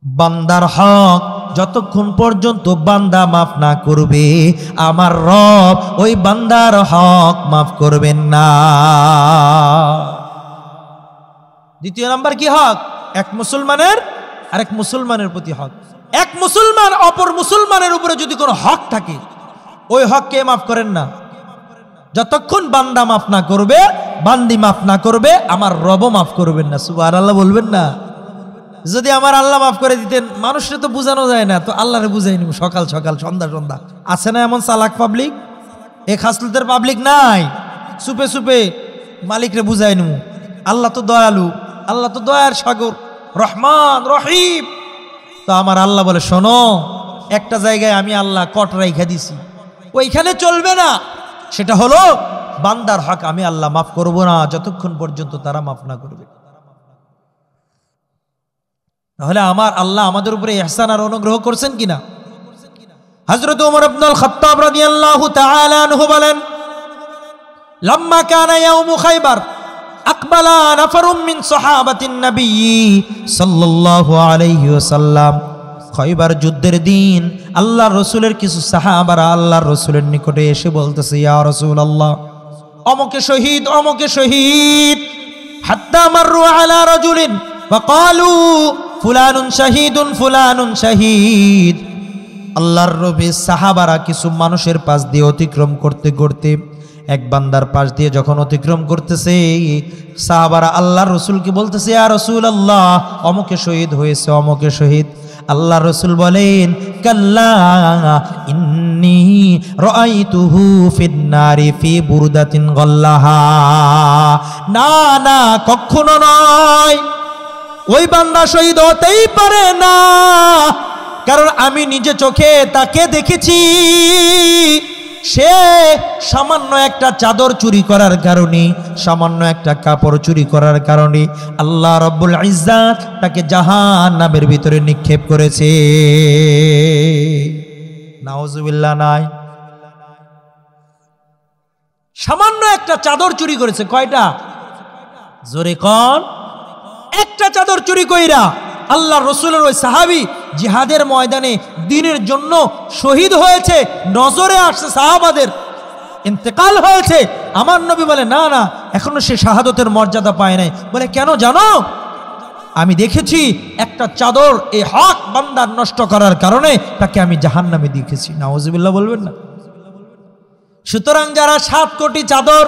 বান্দার হক যতক্ষণ পর্যন্ত বান্দা মাফ না করবে, আমার রব ওই বান্দার হক মাফ করবেন না। দ্বিতীয় নাম্বার কি হক? এক মুসলমানের আরেক মুসলমানের প্রতি হক। এক মুসলমান অপর মুসলমানের উপরে যদি কোনো হক থাকে, ওই হক কে মাফ করেন না? যতক্ষণ বান্দা মাফ না করবে, বান্দি মাফ না করবে, আমার রবও মাফ করবেন না। সুবহানাল্লাহ বলবেন না? যদি আমার আল্লাহ মাফ করে দিতেন, মানুষের তো বোঝানো যায় না, তো আল্লাহরে বুঝাই নিব সকাল সকাল সন্ধ্যা সন্ধ্যা। আছে না এমন চালাক পাবলিক? এ খাসলতের পাবলিক নাই? সুপে সুপে মালিকরে বুঝাই নিব। আল্লাহ তো দয়ালু, আল্লাহ তো দয়ার সাগর, রহমান রহিম। তো আমার আল্লাহ বলে, শোনো, একটা জায়গায় আমি আল্লাহ কট রাইখা দিছি, ওইখানে চলবে না। সেটা হলো বান্দার হক আমি আল্লাহ মাফ করব না যতক্ষণ পর্যন্ত তারা মাফ না করবে। তাহলে আমার আল্লাহ আমাদের উপরে ইহসান আর অনুগ্রহ করছেন কিনা? হযরত ওমর ইবনুল খাত্তাব রাদিয়াল্লাহু তাআলা আনহু বলেন, লাম্মা কানা ইয়াউমু খায়বার আকবালা নাফারুম মিন সাহাবাতিন নবী সাল্লাল্লাহু আলাইহি ওয়াসাল্লাম। খয়বার যুদ্ধের দিন আল্লাহর রাসূলের কিছু সাহাবারা আল্লাহর রাসূলের নিকটে এসে বলতেছে, ইয়া রাসূলুল্লাহ, অমুকে শহীদ, অমুকে শহীদ। হাত্তা মাররু আলা রাজুলিন ফাকালু ফুলানুন শাহীদুন, ফুলানুন শাহীদ। আল্লাহর নবী সাহাবারা কিছু মানুষের পাশ দিয়ে অতিক্রম করতে করতে, এক বান্দার পাশ দিয়ে যখন অতিক্রম করতেছে, সাহাবারা আল্লাহর রাসূলকে বলতেছে, ইয়া রাসূলুল্লাহ, অমুকে শহীদ হয়েছে, অমুকে শহীদ। আল্লাহর রাসূল বলেন, কাল্লা ইন্নী রাআইতুহু ফিন নারি ফি বুরদাতিন গাল্লাহা। না না, কখনো নয়, ওই বান্দা শহীদ হতেই পারে না, কারণ আমি নিজে চোখে তাকে দেখেছি। সে সামান্য একটা চাদর চুরি করার কারণে, সামান্য একটা কাপড় চুরি করার কারণে আল্লাহ রাব্বুল ইজ্জাত তাকে জাহান্নামের ভিতরে নিক্ষেপ করেছে। নাউজুবিল্লাহ। নাই, সামান্য একটা চাদর চুরি করেছে। কয়টা? জোরে কোন? একটা চাদর চুরি কইরা আল্লাহর রাসূলের ওই সাহাবী জিহাদের ময়দানে দ্বীনের জন্য শহীদ হয়েছে, নজরে আসছে, সাহাবাদের ইন্তেকাল হয়েছে। আমার নবী বলে, না না, এখনো সে শাহাদতের মর্যাদা পায় নাই। বলে, কেন জানো? আমি দেখেছি একটা চাদর এই হক বান্দার নষ্ট করার কারণে তাকে আমি জাহান্নামে দেখেছি। নাউজুবিল্লাহ বলবেন না? সুতরাং যারা 7 কোটি চাদর,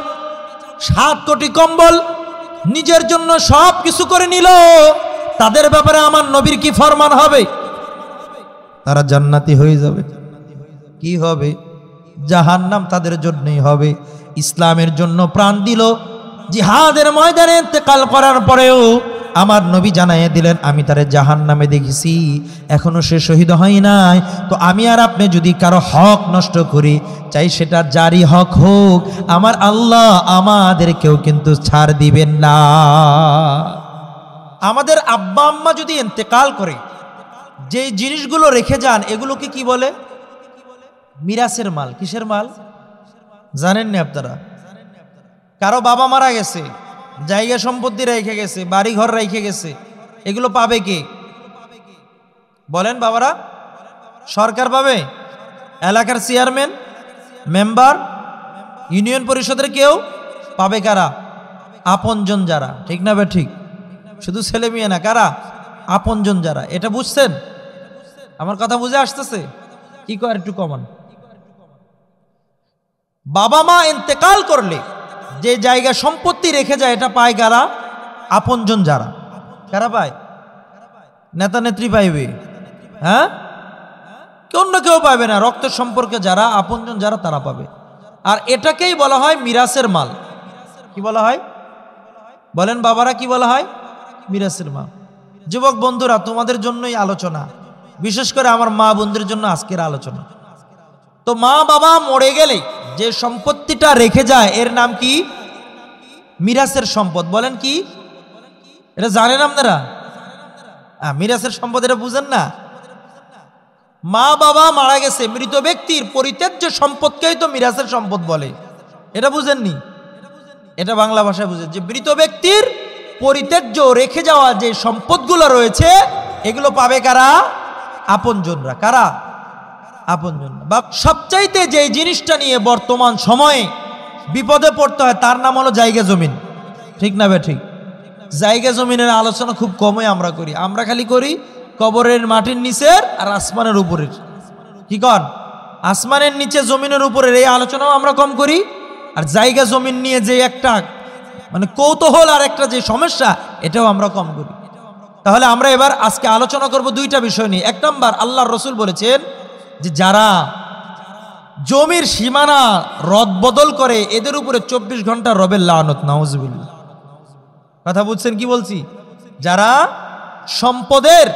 7 কোটি কম্বল নিজের জন্য সব কিছু করে নিল, তাদের ব্যাপারে আমার নবীর কি ফরমান হবে? তারা জান্নাতি হয়ে যাবে। কি হবে? জাহান্নাম তাদের জন্যই হবে। ইসলামের জন্য প্রাণ দিল, জিহাদের ময়দানে ইন্তেকাল করার পরেও আমার নবী জানাইয়ে দিলেন, আমি তারে জাহান্নামে দেখেছি, এখনো সে শহীদ হয় নাই। তো আমি আর আপনি যদি কারো হক নষ্ট করি, চাই সেটা জারি হক হোক, আমার আল্লাহ আমাদেরকেও কিন্তু ছাড় দিবেন না। আমাদের আব্বা আম্মা যদি ইন্তেকাল করে, যে জিনিসগুলো রেখে যান, এগুলোকে কি বলে? মিরাসের মাল। কিসের মাল জানেন না আপনারা? কারো বাবা মারা গেছে, জায়গা সম্পত্তি রেখে গেছে, বাড়ি ঘর রেখে গেছে, এগুলো পাবে কে? বলেন বাবারা? সরকার পাবে? এলাকার চেয়ারম্যান, মেম্বার, ইউনিয়ন পরিষদের কেউ পাবে? কারা? আপনজন যারা। ঠিক না বে? ঠিক। শুধু ছেলে মেয়ে না, কারা? আপনজন যারা। এটা বুঝছেন? আমার কথা বুঝে আসতেছে? কি কর একটু কমান। বাবা মা ইন্তেকাল করলে যে জায়গা সম্পত্তি রেখে যায়, এটা পায় কারা? আপনজন যারা। কারা পায়? নেতা নেত্রী পাইবে, হ্যাঁ? অন্য কেউ পাবে না। রক্তের সম্পর্কে যারা, আপনজন যারা, তারা পাবে। আর এটাকেই বলা হয় মিরাসের মাল। কি বলা হয়? বলেন বাবারা, কি বলা হয়? মিরাসের মাল। যুবক বন্ধুরা, তোমাদের জন্যই আলোচনা, বিশেষ করে আমার মা বোনদের জন্য আজকের আলোচনা। তো মা বাবা মরে গেলে যে সম্পত্তিটা রেখে যায়, এর নাম কি? মিরাসের সম্পদ। বলেন কি? এটা জানেন আপনারা? মিরাসের সম্পদ, এটা বুঝেন না? মা বাবা মারা গেছে, মৃত ব্যক্তির পরিত্যাজ্য সম্পদকেই তো মিরাসের সম্পদ বলে। এটা বুঝেননি? এটা বাংলা ভাষায় বুঝেন যে মৃত ব্যক্তির পরিত্যাজ্য রেখে যাওয়া যে সম্পদগুলো রয়েছে, এগুলো পাবে কারা? আপনজনরা। কারা? আপনজনরা। বা সবচাইতে যে জিনিসটা নিয়ে বর্তমান সময়ে বিপদে পড়তে হয় তার নাম হলো জায়গা জমিন। ঠিক না বে ঠিক? জায়গা জমিনের আলোচনা খুব কমই আমরা করি। আমরা খালি করি কবরের মাটির নিচের আর আসমানের উপরের। কি কন? আসমানের নিচে জমিনের উপরের এই আলোচনাও আমরা কম করি। আর জায়গা জমিন নিয়ে যে একটা মানে কৌতূহল আর একটা যে সমস্যা, এটাও আমরা কম করি। তাহলে আমরা এবার আজকে আলোচনা করব দুইটা বিষয় নিয়ে। এক নম্বর, আল্লাহর রাসূল বলেছেন যে যারা জমির সীমানা রদবদল করে এদের উপরে 24 ঘন্টা রবের লানত। নাউজুবিল্লাহ। কথা বুঝছেন কি বলছি? যারা সম্পদের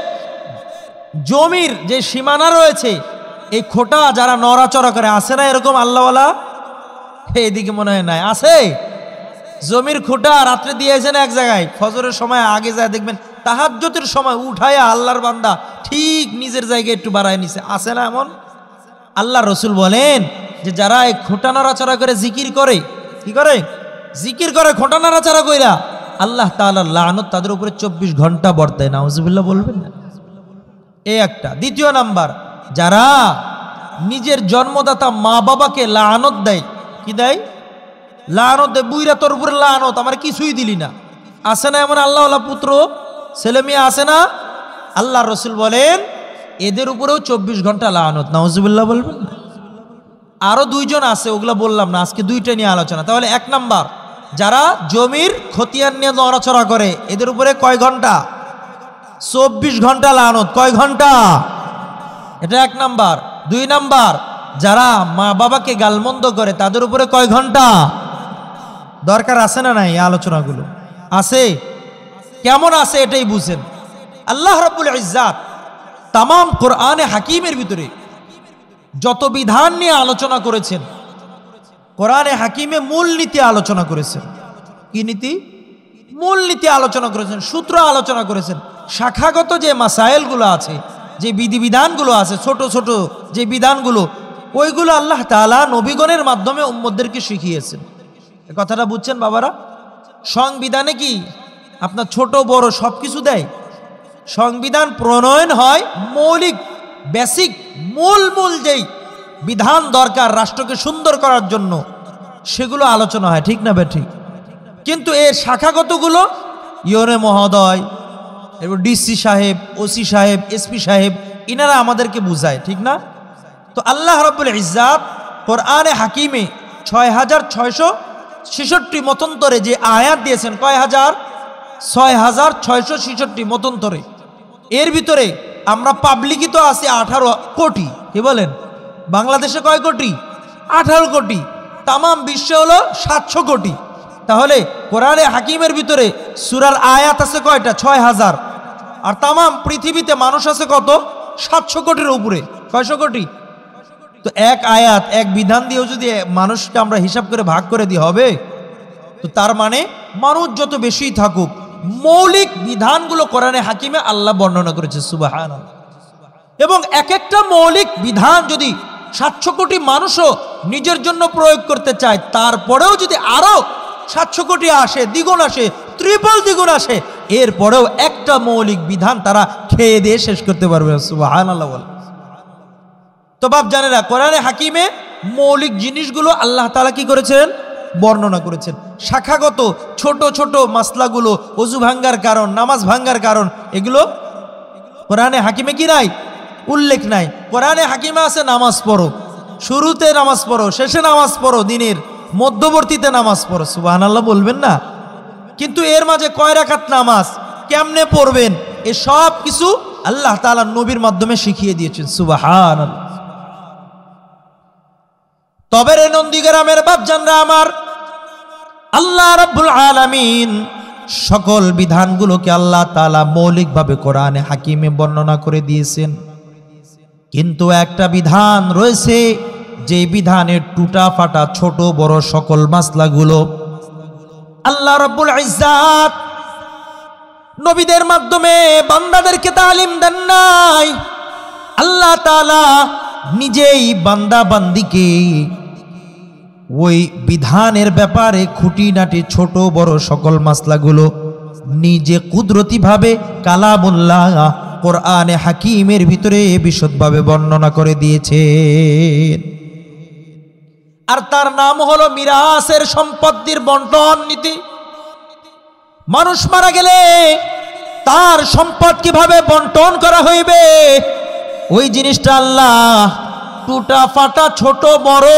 জমির যে সীমানা রয়েছে এই খোটা যারা নড়াচড়া করে, আছে না এরকম আল্লাহওয়ালা? এদিকে মনে হয় নাই, আছে। জমির খোটা রাত্রে দিয়েছেন এক জায়গায়, ফজরের সময় আগে যায় দেখবেন তাহাজ্জুদের সময় উঠায়া আল্লাহর বান্দা ঠিক নিজের জায়গায় একটু বাড়ায় নিছে, আছে না এমন? আল্লাহ রসুল বলেন যে যারা এই খোটা নড়াচড়া করে জিকির করে, কি করে? জিকির করে খোটা নড়াচড়া কইরা, আল্লাহ তাআলার লানত তাদের উপরে 24 ঘন্টা বর্তায়। নাউজুবিল্লাহ বলবেন না? এই একটা। দ্বিতীয় নাম্বার, যারা নিজের জন্মদাতা মা বাবাকে লানত দেয়। কি দেয়? লানত দেয়। বুইরা তোর উপরে লানত, আমার কিছুই দিলি না। আছে না এমন আল্লাহওয়ালা পুত্র ছেলে মেয়ে? আছে না? আল্লাহ রসুল বলেন এদের উপরেও 24 ঘন্টা লানত। নাউজুবিল্লাহ বলবেন না? আরো দুইজন আছে, ওগুলা বললাম না, আজকে দুইটা নিয়ে আলোচনা। তাহলে এক নাম্বার, যারা জমির খতিয়ান নিয়ে নড়াচড়া করে এদের উপরে কয় ঘন্টা? 24 ঘন্টা লানত। কয় ঘন্টা? এটা এক নাম্বার। দুই নাম্বার, যারা মা বাবাকে গালমন্দ করে তাদের উপরে কয় ঘন্টা? দরকার আছে না নাই? এই আলোচনাগুলো আছে। কেমন আছে এটাই বুঝেন। আল্লাহ রাব্বুল ইজ্জাত তামাম কোরআনে হাকিমের ভিতরে যত বিধান নিয়ে আলোচনা করেছেন, কোরআনে হাকিমে মূল নীতি আলোচনা করেছেন। কি নীতি? মূল নীতি আলোচনা করেছেন, সূত্র আলোচনা করেছেন। শাখাগত যে মাসাইলগুলো আছে, যে বিধিবিধানগুলো আছে, ছোট ছোট যে বিধানগুলো, ওইগুলো আল্লাহ তাআলা নবীগণের মাধ্যমে উম্মতদেরকে শিখিয়েছেন। এই কথাটা বুঝছেন বাবারা? সংবিধানে কি আপনার ছোট বড় সব কিছু দেয়? সংবিধান প্রণয়ন হয় মৌলিক বেসিক মূল যেই বিধান দরকার রাষ্ট্রকে সুন্দর করার জন্য, সেগুলো আলোচনা হয়। ঠিক না বে ঠিক? কিন্তু এর শাখাগতগুলো ইউএনএ মহোদয়, এরপর ডিসি সাহেব, ওসি সাহেব, এসপি সাহেব, ইনারা আমাদেরকে বুঝায়। ঠিক না? তো আল্লাহ রাব্বুল ইজ্জাত কোরআনে হাকিমে 6666 মতন্তরে যে আয়াত দিয়েছেন, কয় হাজার? 6666 মতন্তরে। এর ভিতরে আমরা পাবলিকই তো আছি 18 কোটি। কি বলেন? বাংলাদেশে কয় কোটি? 18 কোটি। তামাম বিশ্বে হলো 700 কোটি। তাহলে কোরআনে হাকিমের ভিতরে সূরার আয়াত আছে কয়টা? 6000। আর তামাম পৃথিবীতে মানুষ আছে কত? 700 কোটির উপরে। কয়শো কোটি? তো এক আয়াত, এক বিধান দিয়েও যদি মানুষকে আমরা হিসাব করে ভাগ করে দিই হবে? তো তার মানে মানুষ যত বেশি থাকুক, মৌলিক বিধানগুলো কোরআনে হাকিমে আল্লাহ বর্ণনা করেছে। সুবহানাল্লাহ। এবং এক একটা মৌলিক বিধান যদি 700 কোটি মানুষও নিজের জন্য প্রয়োগ করতে চায়, তারপরেও যদি আরো 700 কোটি আসে, দ্বিগুণ আসে, ট্রিপল দ্বিগুণ আসে, এরপরেও একটা মৌলিক বিধান তারা খেয়ে দিয়ে শেষ করতে পারবে। সুবহানাল্লাহ বলে। তো বাপ জানেরা, কোরআনে হাকিমে মৌলিক জিনিসগুলো আল্লাহ তাআলা কি করেছেন? বর্ণনা করেছেন। শাখাগত ছোট ছোট মাসলাগুলো, ওযু ভাঙ্গার কারণ, নামাজ ভাঙ্গার কারণ, এগুলো কোরআনে হাকিমে কি নাই? উল্লেখ নাই। কোরআনে হাকিমে আছে নামাজ পড়ো, শুরুতে নামাজ পড়ো, শেষে নামাজ পড়ো, দিনের মধ্যবর্তীতে নামাজ পড়ো। সুবহানাল্লাহ বলবেন না? কিন্তু এর মাঝে কয় রাকাত নামাজ, কেমনে পড়বেন, এ সব কিছু আল্লাহ তাআলা নবীর মাধ্যমে শিখিয়ে দিয়েছেন। সুবহানাল্লাহ। তবে রে নন্দীগ্রামের বাপজানরা আমার, আল্লাহ রাব্বুল আলামিন সকল বিধানগুলোকে আল্লাহ তাআলা মৌলিকভাবে কোরআনে হাকিমে বর্ণনা করে দিয়েছেন। কিন্তু একটা বিধান রয়েছে, যে বিধানের টুটা ফাটা ছোট বড় সকল মাসলাগুলো আল্লাহ রাব্বুল ইজ্জাত নবীদের মাধ্যমে বান্দাদেরকে তালিম দেন নাই। আল্লাহ তাআলা নিজেই বান্দা বান্দিকে ওই বিধানের ব্যাপারে খুঁটিনাটি ছোট বড় সকল মাসলাগুলো নিজে কুদরতি ভাবে কালামুল্লাহ কোরআনে হাকিমের ভিতরে বিশদভাবে বর্ণনা করে দিয়েছেন। আর তার নাম হলো মিরাসের সম্পত্তির বন্টন নীতি। মানুষ মারা গেলে তার সম্পদ কিভাবে বন্টন করা হইবে, ওই জিনিসটা আল্লাহ টুটা ফাটা ছোট বড়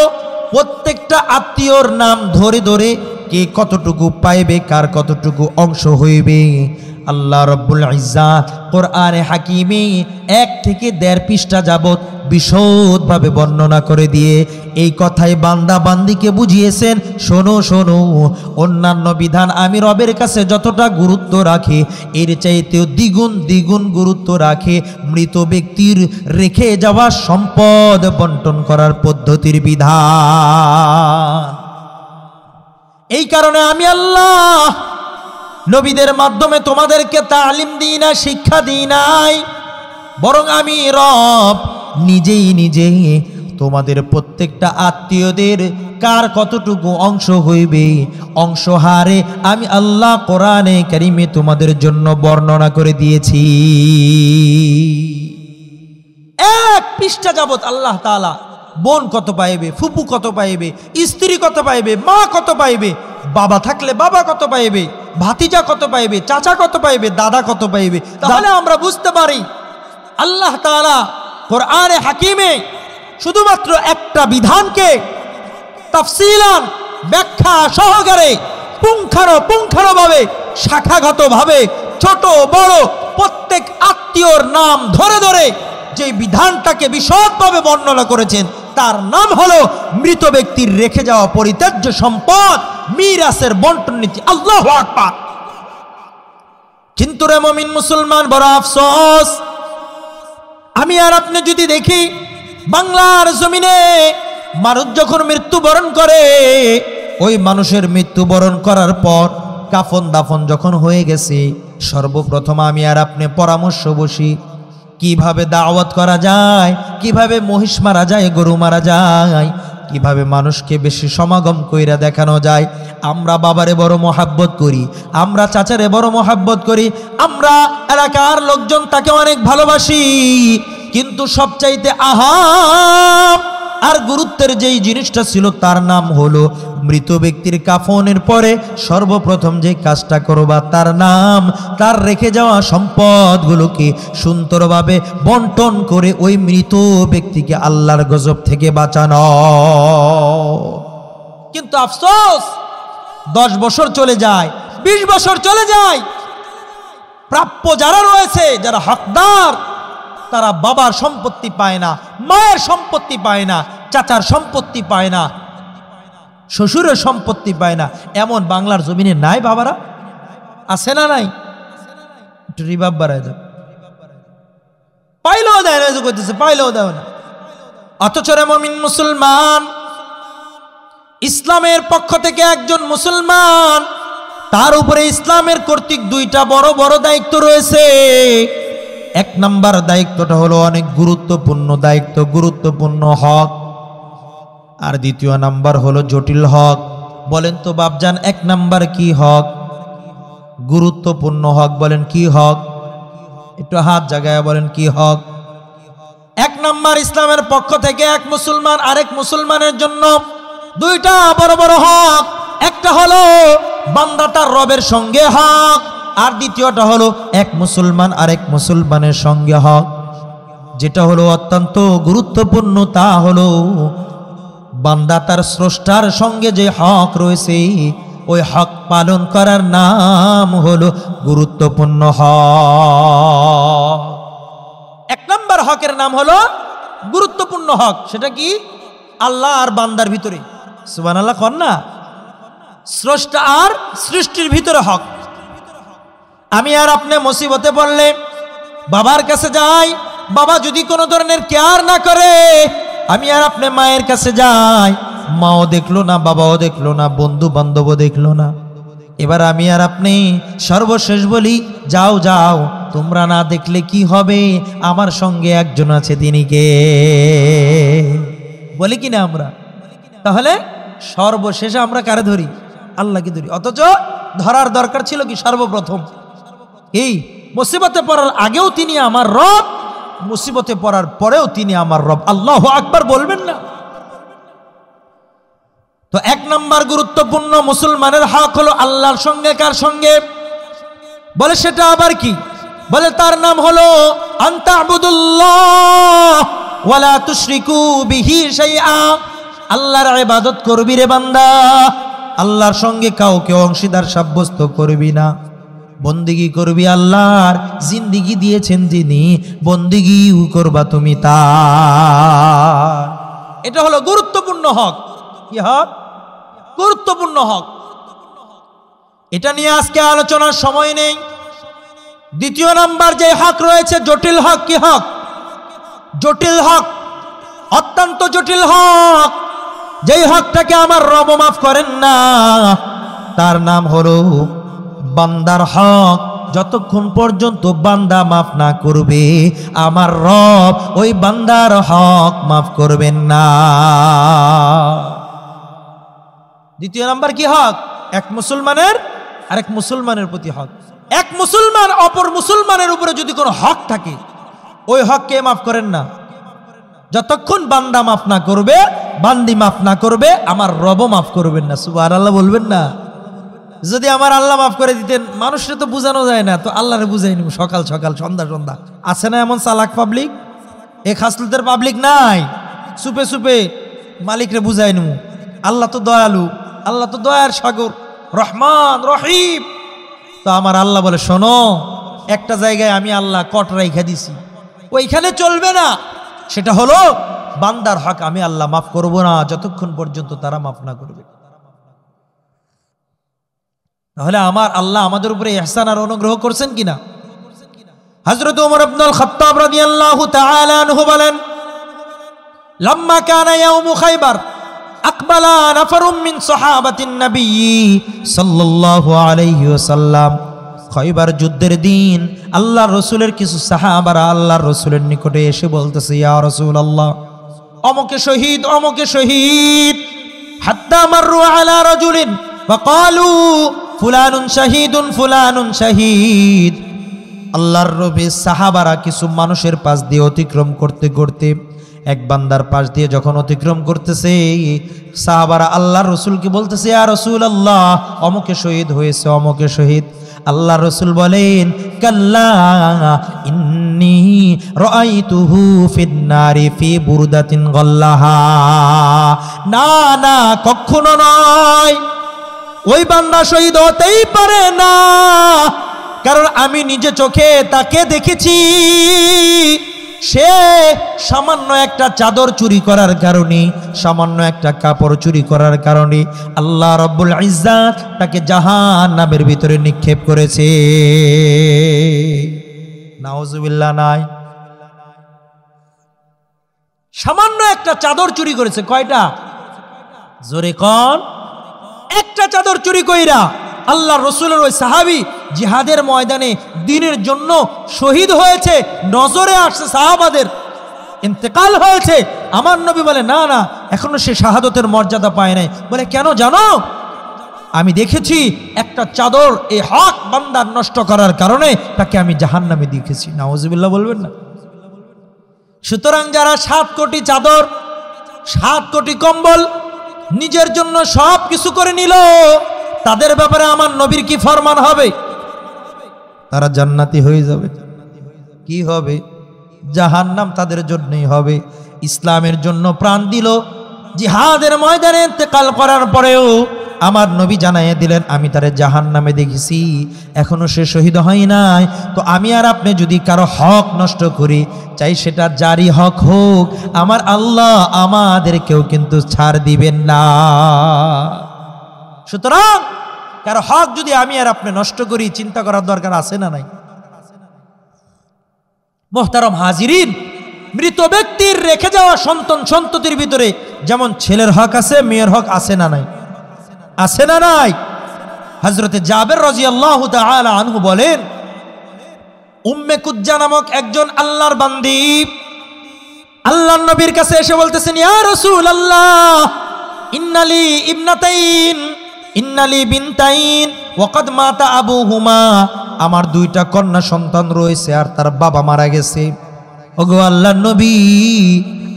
প্রত্যেকটা আত্মীয়র নাম ধরে ধরে কে কতটুকু পাইবে, কার কতটুকু অংশ হইবে, আল্লাহ রব্বুল ইজ্জাত কোরআনে হাকিমে 1 থেকে 1.5 পৃষ্ঠা যাবত বিশদভাবে বর্ণনা করে দিয়ে এই কথাই বান্দা বান্দিকে বুঝিয়েছেন, শোনো শোনো, অন্যান্য বিধান আমি রবের কাছে যতটা গুরুত্ব রাখে এর চাইতেও দ্বিগুণ দ্বিগুণ গুরুত্ব রাখে মৃত ব্যক্তির রেখে যাওয়া সম্পদ বন্টন করার পদ্ধতির বিধান। এই কারণে আমি আল্লাহ নবীদের মাধ্যমে তোমাদেরকে তালিম দিই না, শিক্ষা দিই নাই, বরং আমি রব নিজেই নিজে তোমাদের প্রত্যেকটা আত্মীয়দের কার কতটুকু অংশ হইবে অংশ হারে আমি আল্লাহ কোরআনে কারিমে তোমাদের জন্য বর্ণনা করে দিয়েছি। 1 পৃষ্ঠা যাবত আল্লাহ তাআলা বোন কত পাইবে, ফুপু কত পাইবে, স্ত্রী কত পাইবে, মা কত পাইবে, বাবা থাকলে বাবা কত পাইবে, ভাতিজা কত পাইবে, চাচা কত পাইবে, দাদা কত পাইবে। তাহলে আমরা বুঝতে পারি আল্লাহ তাআলা কোরআনে হাকিমে শুধুমাত্র একটা বিধানকে তাফসীলান ব্যাখ্যা সহকারে পুঙ্খানুপুঙ্খানুভাবে শাখাগতভাবে ছোট বড় প্রত্যেক আত্মীয়র নাম ধরে ধরে যে বিধানটাকে বিশদভাবে বর্ণনা করেছেন তার নাম হলো মৃত ব্যক্তির রেখে যাওয়া পরিত্যাজ্য সম্পদ মিরাসের বন্টন নীতি। আল্লাহু আকবার। কিন্তু রে মুমিন মুসলমান, বড় আফসোস, আমি আর আপনি যদি দেখি বাংলার জমিনে মানুষ যখন মৃত্যুবরণ করে, ওই মানুষের মৃত্যুবরণ করার পর কাফন দাফন যখন হয়ে গেছে, সর্বপ্রথম আমি আর আপনি পরামর্শ বসি কিভাবে দাওয়াত করা যায়, কিভাবে মহিষ মারা যায়, গরু মারা যায়, কিভাবে মানুষকে বেশি সমাগম কইরা দেখানো যায়। আমরা বাবারে বড় মহাব্বত করি, আমরা চাচারে বড় মহাব্বত করি, আমরা এলাকার লোকজন তাকে অনেক ভালোবাসি, কিন্তু সবচাইতে আহাম আর গুরুত্বের যেই জিনিসটা ছিল তার নাম হলো মৃত ব্যক্তির কাফনের পরে সর্বপ্রথম যে কাজটা করবা তার নাম তার রেখে যাওয়া সম্পদগুলোকে সুন্দরভাবে বন্টন করে ওই মৃত ব্যক্তিকে আল্লাহর গজব থেকে বাঁচানো। কিন্তু আফসোস, 10 বছর চলে যায়, 20 বছর চলে যায়, প্রাপ্য যারা রয়েছে, যারা হকদার, তারা বাবার সম্পত্তি পায় না, মায়ের সম্পত্তি পায় না, চাচার সম্পত্তি পায় না, শ্বশুরের সম্পত্তি পায় না। এমন বাংলার জমিনে নাই বাবারা? আছে না নাই? একটু রিভাব বাড়ায় দাও। পাইলেও দেয় না, করতেছে পাইলেও দেয় না। অথচ রে মুমিন মুসলমান, ইসলামের পক্ষ থেকে একজন মুসলমান, তার উপরে ইসলামের কর্তৃক 2টা বড় বড় দায়িত্ব রয়েছে। 1 নাম্বার দায়িত্বটা হলো অনেক গুরুত্বপূর্ণ দায়িত্ব, গুরুত্বপূর্ণ হক। আর 2য় নাম্বার হলো জটিল হক। বলেন তো বাপজান, 1 নাম্বার কি হক? গুরুত্বপূর্ণ হক। বলেন কি হক? একটু হাত জাগায় বলেন কি হক? 1 নাম্বার, ইসলামের পক্ষ থেকে এক মুসলমান আরেক মুসলমানের জন্য 2টা বড় বড় হক। একটা হলো বান্দা তার রবের সঙ্গে হক, আর 2য়টা হলো এক মুসলমান আরেক মুসলমানের সঙ্গে হক। যেটা হলো অত্যন্ত গুরুত্বপূর্ণ তা হলো বান্দা তার স্রষ্টার সঙ্গে যে হক রয়েছে ওই হক পালন করার নাম হলো গুরুত্বপূর্ণ হক। 1 নাম্বার হকের নাম হলো গুরুত্বপূর্ণ হক। সেটা কি? আল্লাহ আর বান্দার ভিতরে, সুবহানাল্লাহ কর না, স্রষ্টা আর সৃষ্টির ভিতরে হক। আমি আর আপনি মুসিবতে পড়লে বাবার কাছে যাই, বাবা যদি কোনো ধরনের কেয়ার না করে, আমি আর আপনি মায়ের কাছে যাই, মাও দেখলো না, বাবাও দেখলো না, বন্ধু বান্ধবও দেখলো না। এবার আমি আর আপনি সর্বশেষ বলি, যাও যাও, তোমরা না দেখলে কি হবে, আমার সঙ্গে একজন আছে, তিনি কে? বলি কিনা আমরা? তাহলে সর্বশেষে আমরা কারে ধরি? আল্লাহকে ধরি। অথচ ধরার দরকার ছিল কি সর্বপ্রথম? এই মুসিবতে পড়ার আগেও তিনি আমার রব, মুসিবতে পড়ার পরেও তিনি আমার রব। আল্লাহু আকবার বলবেন না? তো এক নাম্বার গুরুত্বপূর্ণ মুসলমানের হক হলো আল্লাহর সঙ্গে কার সঙ্গে? বলে সেটা আবার কি? বলে তার নাম হলো আনতাবুদুল্লাহ ওয়ালা তুশরিকু বিহি শাইআ। আল্লাহর ইবাদত করবি রে বান্দা, আল্লাহর সঙ্গে কাউকে অংশীদার সাব্যস্ত করবি না। বন্দিগি করবি আল্লাহর, জিন্দিগি দিয়েছেন যিনি, বন্দিগিও করবা তুমি তার। এটা হলো গুরুত্বপূর্ণ হক। কি হক? গুরুত্বপূর্ণ হক। এটা নিয়ে আজকে আলোচনার সময় নেই। দ্বিতীয় নাম্বার যে হক রয়েছে জটিল হক। কি হক? জটিল হক, অত্যন্ত জটিল হক, যেই হকটাকে আমার রব মাফ করেন না, তার নাম হলো বান্দার হক। যতক্ষণ পর্যন্ত বান্দা মাফ না করবে, আমার রব ওই বান্দার হক মাফ করবেন না। দ্বিতীয় নাম্বার কি হক? এক মুসলমানের আরেক মুসলমানের প্রতি হক। এক মুসলমান অপর মুসলমানের উপরে যদি কোনো হক থাকে, ওই হক কে মাফ করেন না? যতক্ষণ বান্দা মাফ না করবে, বান্দি মাফ না করবে, আমার রব মাফ করবেন না। সুবহানাল্লাহ বলবেন না? যদি আমার আল্লাহ মাফ করে দিতেন, মানুষের তো বোঝানো যায় না, তো আল্লাহরে বুঝাই নিব সকাল সকাল সন্ধ্যা সন্ধ্যা। আছে না এমন চালাক পাবলিক? এ খাসলতের পাবলিক নাই? সুপে সুপে মালিকরে বুঝাই নিব। আল্লাহ তো দয়ালু, আল্লাহ তো দয়ার সাগর, রহমান রহিম। তো আমার আল্লাহ বলে, শোনো, একটা জায়গায় আমি আল্লাহ কট রাইখা দিছি, ওইখানে চলবে না। সেটা হলো বান্দার হক আমি আল্লাহ মাফ করব না যতক্ষণ পর্যন্ত তারা মাফ না করবে। তাহলে আমার আল্লাহ আমাদের উপরে ইহসান আর অনুগ্রহ করছেন কিনা? হযরত ওমর ইবনুল খাত্তাব রাদিয়াল্লাহু তাআলা আনহু বলেন, লাম্মা কানা ইয়াউমু খায়বার আকবালা নাফারুম মিন সাহাবাতিন নবী সাল্লাল্লাহু আলাইহি ওয়াসাল্লাম। খয়বার যুদ্ধের দিন আল্লাহর রাসূলের কিছু সাহাবারা আল্লাহর রাসূলের নিকটে এসে বলতেছে, ইয়া রাসূলুল্লাহ, অমুকে শহীদ, অমুকে শহীদ। হাত্তা মাররু আলা রাজুলিন ফাকালু ফুলানুন শাহীদুন, ফুলানুন শাহীদ। আল্লাহর নবী সাহাবারা কিছু মানুষের পাশ দিয়ে অতিক্রম করতে করতে, এক বান্দার পাশ দিয়ে যখন অতিক্রম করতেছে, সাহাবারা আল্লাহর রাসূলকে বলতেছে, ইয়া রাসূলুল্লাহ, অমুকে শহীদ হয়েছে, অমুকে শহীদ। আল্লাহর রাসূল বলেন, কাল্লা ইন্নী রাআইতুহু ফিন নারি ফি বুরদাতিন গাল্লাহা। না না, কখনো নয়, ওই বান্দা শহীদ হতেই পারে না, কারণ আমি নিজে চোখে তাকে দেখেছি। সে সামান্য একটা চাদর চুরি করার কারণে, সামান্য একটা কাপড় চুরি করার কারণে আল্লাহ রাব্বুল ইজ্জাত তাকে জাহান্নামের ভিতরে নিক্ষেপ করেছে। নাউজুবিল্লাহ। নাই, সামান্য একটা চাদর চুরি করেছে। কয়টা? জোরে কোন? একটা চাদর চুরি কইরা আল্লাহর রাসূলের ওই সাহাবী জিহাদের ময়দানে দ্বীনের জন্য শহীদ হয়েছে, নজরে আসছে, সাহাবাদের ইন্তেকাল হয়েছে। আমার নবী বলে, না না, এখনো সে শাহাদতের মর্যাদা পায় নাই। বলে, কেন জানো? আমি দেখেছি একটা চাদর এই হক বান্দার নষ্ট করার কারণে তাকে আমি জাহান্নামে দেখেছি। নাউজুবিল্লাহ বলবেন না? সুতরাং যারা 7 কোটি চাদর, 7 কোটি কম্বল নিজের জন্য সব কিছু করে নিল, তাদের ব্যাপারে আমার নবীর কি ফরমান হবে? তারা জান্নাতি হয়ে যাবে। কি হবে? জাহান্নাম তাদের জন্যই হবে। ইসলামের জন্য প্রাণ দিল, জিহাদের ময়দানে ইন্তেকাল করার পরেও আমার নবী জানাইয়া দিলেন, আমি তারে জাহান্নামে দেখেছি, এখনো সে শহীদ হয় নাই। তো আমি আর আপনি যদি কারো হক নষ্ট করি, চাই সেটা জারি হক হোক, আমার আল্লাহ আমাদেরকেও কিন্তু ছাড় দিবেন না। সুতরাং কারো হক যদি আমি আর আপনি নষ্ট করি, চিন্তা করার দরকার আছে না নাই? মোহতারম হাজিরিন, মৃত ব্যক্তির রেখে যাওয়া সন্তান সন্ততির ভিতরে যেমন ছেলের হক আছে, মেয়ের হক আছে না নাই? আছে না নাই? হযরতে জাবের রাদিয়াল্লাহু তাআলা আনহু বলেন, উম্মে কুজ্জা নামক একজন আল্লাহর বান্দি আল্লাহর নবীর কাছে এসে বলতেছেন, ইয়া রাসূলুল্লাহ, ইন্নালি ইবনাতাইন, ইন্নালি বিনতাইন ওয়াকাদ মাতা আবুহুমা আমার দুইটা কন্যা সন্তান রয়েছে আর তার বাবা মারা গেছে। ওগো আল্লাহর নবী,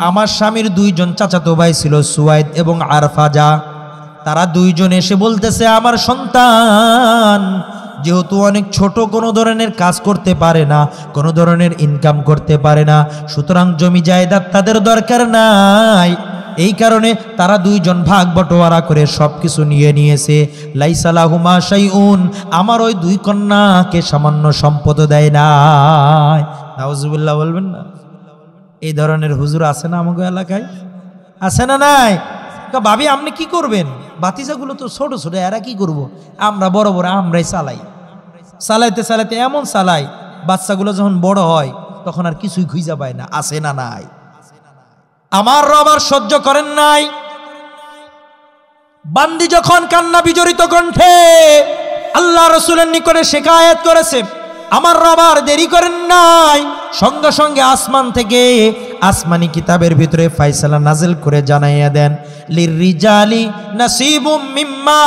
আমার স্বামীর দুইজন চাচাতো ভাই ছিল, সুয়াইদ এবং আরফাজা। তারা দুইজন এসে বলতেছে আমার সন্তান যেহেতু অনেক ছোট, কোনো ধরনের কাজ করতে পারে না, কোনো ধরনের ইনকাম করতে পারে না, সুতরাং জমি জায়দাদ তাদের দরকার নাই। এই কারণে তারা দুইজন ভাগ বটোয়ারা করে সবকিছু নিয়ে নিয়েছে। লাইসা লাহুমা শাইউন, আমার ওই দুই কন্যাকে সামান্য সম্পদ দেয় নাই। নাউজুবিল্লাহ বলবেন না? এই ধরনের হুজুর আছে না আমাদের এলাকায়? আছে না নাই? ভাবি আপনি কি করবেন? বাতিজাগুলো তো ছোট ছোট, এরা কি করব? আমরা বড় বড় আমরাই চালাই। চালাইতে চালাইতে এমন চালাই, বাচ্চাগুলো যখন বড় হয় তখন আর কিছুই খুঁজে পায় না। আছে না নাই? আমার রব আর সহ্য করেন নাই। বান্দি যখন কান্না বিজড়িত কণ্ঠে আল্লাহ রসুলের নিকটে শিকায়াত করেছে, আমার রব আর দেরি করেন নাই, সঙ্গে সঙ্গে আসমান থেকে আসমানি কিতাবের ভিতরে ফয়সালা নাজিল করে জানাইয়া দেন, লিররিজালি নাসিবুম মিম্মা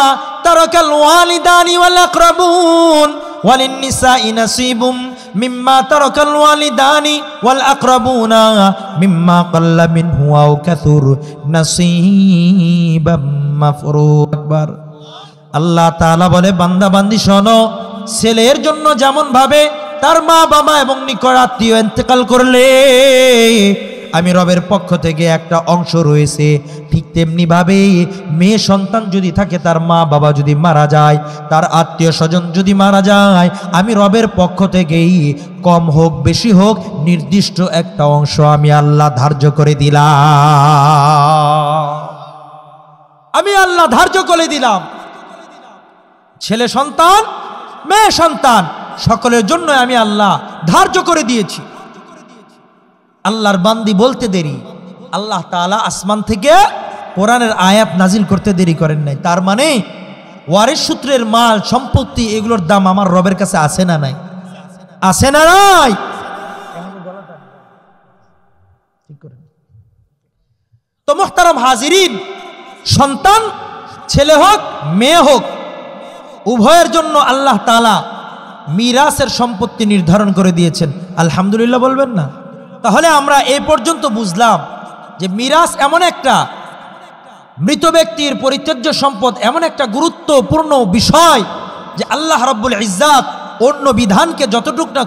তারাকাল ওয়ালিদানি ওয়াল আকরাবুন ওয়ালিন্নিসাই নাসিবুম মিম্মা তারাকাল ওয়ালিদানি ওয়াল আকরাবুনা মিম্মা ক্বাল্লা মিনহু আও কাসুর নাসিবাম মাফরুদ। আল্লাহ তাআলা বলে, বান্দা বান্দি শোনো, ছেলের জন্য যেমন ভাবে তার মা বাবা এবং নিকট আত্মীয় ইন্তেকাল করলে আমি রবের পক্ষ থেকে একটা অংশ রয়েছে, ঠিক তেমনি ভাবে মেয়ে সন্তান যদি থাকে, তার মা বাবা যদি মারা যায়, তার আত্মীয় স্বজন যদি মারা যায়, আমি রবের পক্ষ থেকেই কম হোক বেশি হোক নির্দিষ্ট একটা অংশ আমি আল্লাহ ধার্য করে দিলাম। আমি আল্লাহ ধার্য করে দিলাম। ছেলে সন্তান মেয়ে সন্তান সকলের জন্য আমি আল্লাহ ধার্য করে দিয়েছি। আল্লাহর বান্দি বলতে দেরি, আল্লাহ তাআলা আসমান থেকে কোরআনের আয়াত নাজিল করতে দেরি করেন নাই। তার মানে ওয়ারিস সূত্রের মাল সম্পত্তি এগুলোর দাম আমার রবের কাছে আছে না নাই? আছে না নাই? তো মুহতারাম হাজিরিন, সন্তান ছেলে হোক মেয়ে হোক উভয়ের জন্য আল্লাহ তাআলা মিরাসের সম্পত্তি নির্ধারণ করে দিয়েছেন। আলহামদুলিল্লাহ বলবেন না? তাহলে আমরা এই পর্যন্ত বুঝলাম যে মিরাস এমন একটা মৃত ব্যক্তির পরিত্যাজ্য সম্পদ, এমন একটা গুরুত্বপূর্ণ বিষয় যে আল্লাহ রাব্বুল ইজ্জাত অন্য বিধানকে যতটুকু না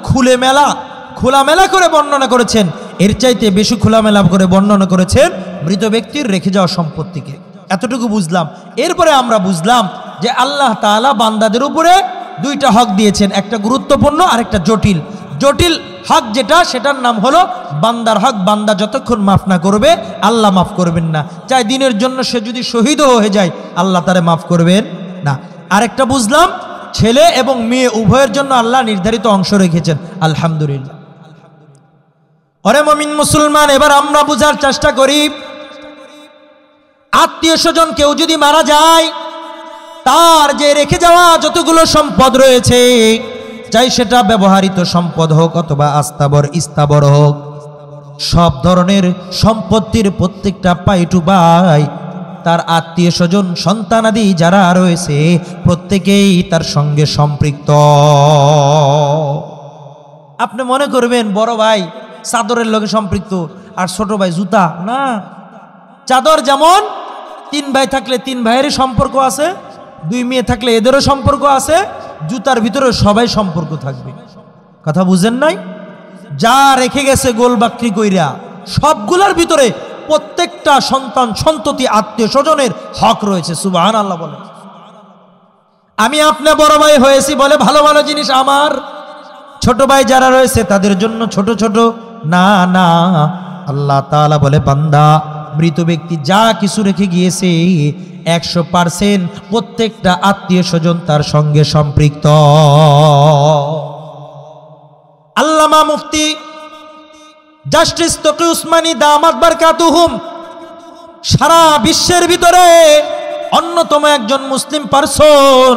খোলামেলা করে বর্ণনা করেছেন, এর চাইতে বেশি খোলামেলা করে বর্ণনা করেছেন মৃত ব্যক্তির রেখে যাওয়া সম্পত্তিকে। এতটুকু বুঝলাম। এরপরে আমরা বুঝলাম যে আল্লাহ তাআলা বান্দাদের উপরে দুইটা হক দিয়েছেন, একটা গুরুত্বপূর্ণ আর একটা জটিল। জটিল হক যেটা, সেটার নাম হলো বান্দার হক। বান্দা যতক্ষণ মাফ না করবে আল্লাহ মাফ করবেন না। চাই দিনের জন্য সে যদি শহীদও হয়ে যায়, আল্লাহ তারে মাফ করবেন না। আরেকটা বুঝলাম, ছেলে এবং মেয়ে উভয়ের জন্য আল্লাহ নির্ধারিত অংশ রেখেছেন। আলহামদুলিল্লাহ। ওরে মুমিন মুসলমান, এবার আমরা বুঝার চেষ্টা করি, আত্মীয় স্বজন কেউ যদি মারা যায়, তার যে রেখে যাওয়া যতগুলো সম্পদ রয়েছে, চাই সেটা ব্যবহৃত সম্পদ হোক অথবা আস্থাবর স্থাবর হোক, সব ধরনের সম্পত্তির প্রত্যেকটা পাই টু পাই তার আত্মীয় স্বজন সন্তানাদি যারা রয়েছে প্রত্যেকেই তার সঙ্গে সম্পৃক্ত। আপনি মনে করবেন বড় ভাই চাদরের লগে সম্পৃক্ত আর ছোট ভাই জুতা, না। চাদর যেমন 3 ভাই থাকলে 3 ভাইয়েরই সম্পর্ক আছে, 2 মেয়ে থাকলে এদেরও সম্পর্ক আছে, জুতার ভিতরে সবাই সম্পর্ক থাকবে। কথা বুঝেন নাই? যা রেখে গেছে গোলবাকরি কইরা সবগুলোর ভিতরে প্রত্যেকটা সন্তান সন্ততি আত্মীয় স্বজনের হক রয়েছে। সুবহানাল্লাহ বলেন। আমি আপনার বড় ভাই হয়েছি বলে ভালো ভালো জিনিস আমার, ছোট ভাই যারা রয়েছে তাদের জন্য ছোট ছোট না, না। আল্লাহ তাআলা বলে, বান্দা মৃত ব্যক্তি যা কিছু রেখে গিয়েছে 100% প্রত্যেকটা আত্মীয় স্বজন তার সঙ্গে সম্পৃক্ত। আল্লামা মুফতি জাস্টিস তকি উসমানী দামাত বারকাতুহুম সারা বিশ্বের ভিতরে অন্যতম একজন মুসলিম পারসন।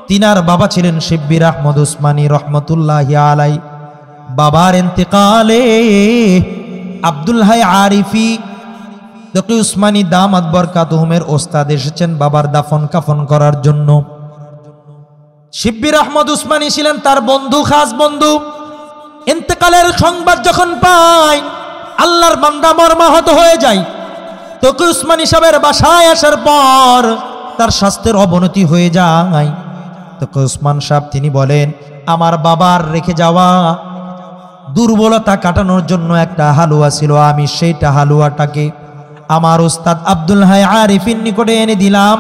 তিনার বাবা ছিলেন শিব্বির আহমদ উসমানী রহমতুল্লাহি আলাইহি। বাবার ইন্তেকালে আব্দুল হাই আরিফি তকি উসমানী দামাত বারকাতুহুমের ওস্তাদ এসেছেন বাবার দাফন কাফন করার জন্য। শিব্বির আহমদ উসমানী ছিলেন তার বন্ধু, খাস বন্ধু। ইন্তেকালের সংবাদ যখন পায় আল্লাহর বান্দা মর্মাহত হয়ে যায়। তকি উসমানী সাহেবের বাসায় আসার পর তার স্বাস্থ্যের অবনতি হয়ে যায়। তকি উসমান সাহেব তিনি বলেন, আমার বাবার রেখে যাওয়া দুর্বলতা কাটানোর জন্য একটা হালুয়া ছিল, আমি সেইটা হালুয়াটাকে আমার উস্তাদ আব্দুল হাই আরিফির নিকটে এনে দিলাম,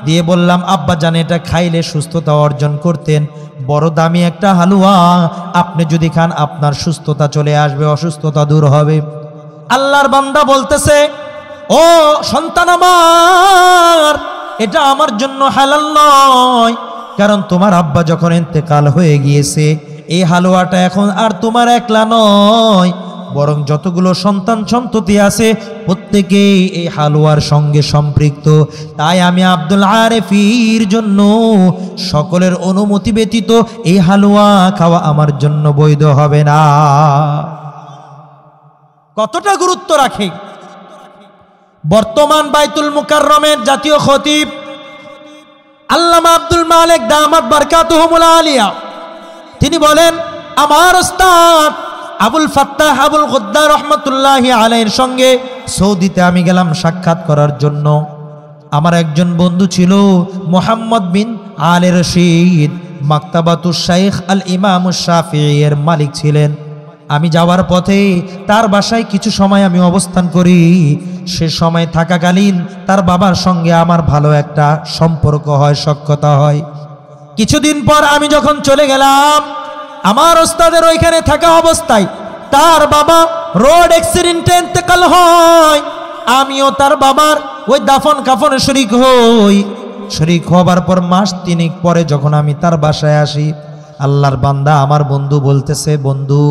দিয়ে বললাম, আব্বা জান এটা খাইলে সুস্থতা অর্জন করতেন, বড় দামি একটা হালুয়া, আপনি যদি খান আপনার সুস্থতা চলে আসবে, অসুস্থতা দূর হবে। আল্লাহর বান্দা বলতেছে, ও সন্তান আমার, এটা আমার জন্য হালাল নয়, কারণ তোমার আব্বা যখন ইন্তেকাল হয়ে গিয়েছে এই হালুয়াটা এখন আর তোমার একলা নয়, বরং যতগুলো সন্তান সন্ততি আছে প্রত্যেকেই এই হালুয়ার সঙ্গে সম্পৃক্ত। তাই আমি আব্দুল আরিফির জন্য সকলের অনুমতি ব্যতীত এই হালুয়া খাওয়া আমার জন্য বৈধ হবে না। কতটা গুরুত্ব রাখে। বর্তমান বাইতুল মুকাররমের জাতীয় খতিব আল্লামা আব্দুল মালিক দামাত বারকাতুহুমুল আলিয়া তিনি বলেন, আমার উস্তাদ আবুল ফাত্তাহ আবুল গুদ্দার রহমতুল্লাহি আলাইহির সঙ্গে সৌদিতে আমি গেলাম সাক্ষাৎ করার জন্য। আমার একজন বন্ধু ছিল মোহাম্মদ বিন আলী রশিদ, মাকতাবাতুশ শাইখ আল ইমাম শাফিঈ এর মালিক ছিলেন। আমি যাওয়ার পথে তার বাসায় কিছু সময় আমি অবস্থান করি। সে সময় থাকাকালীন তার বাবার সঙ্গে আমার ভালো একটা সম্পর্ক হয়, সখ্যতা হয়। কিছুদিন পর আমি যখন চলে গেলাম, আমার ওস্তাদের ওইখানে থাকা অবস্থায় তার বাবা রোড অ্যাক্সিডেন্টে ইন্তেকাল হয়। আমিও তার বাবার ওই দাফন কাফনে শরীক হই। শরীক হবার পর মাস তিনেক পরে যখন আমি তার বাসায় আসি, আল্লাহর বান্দা আমার বন্ধু বলতেছে, বন্ধু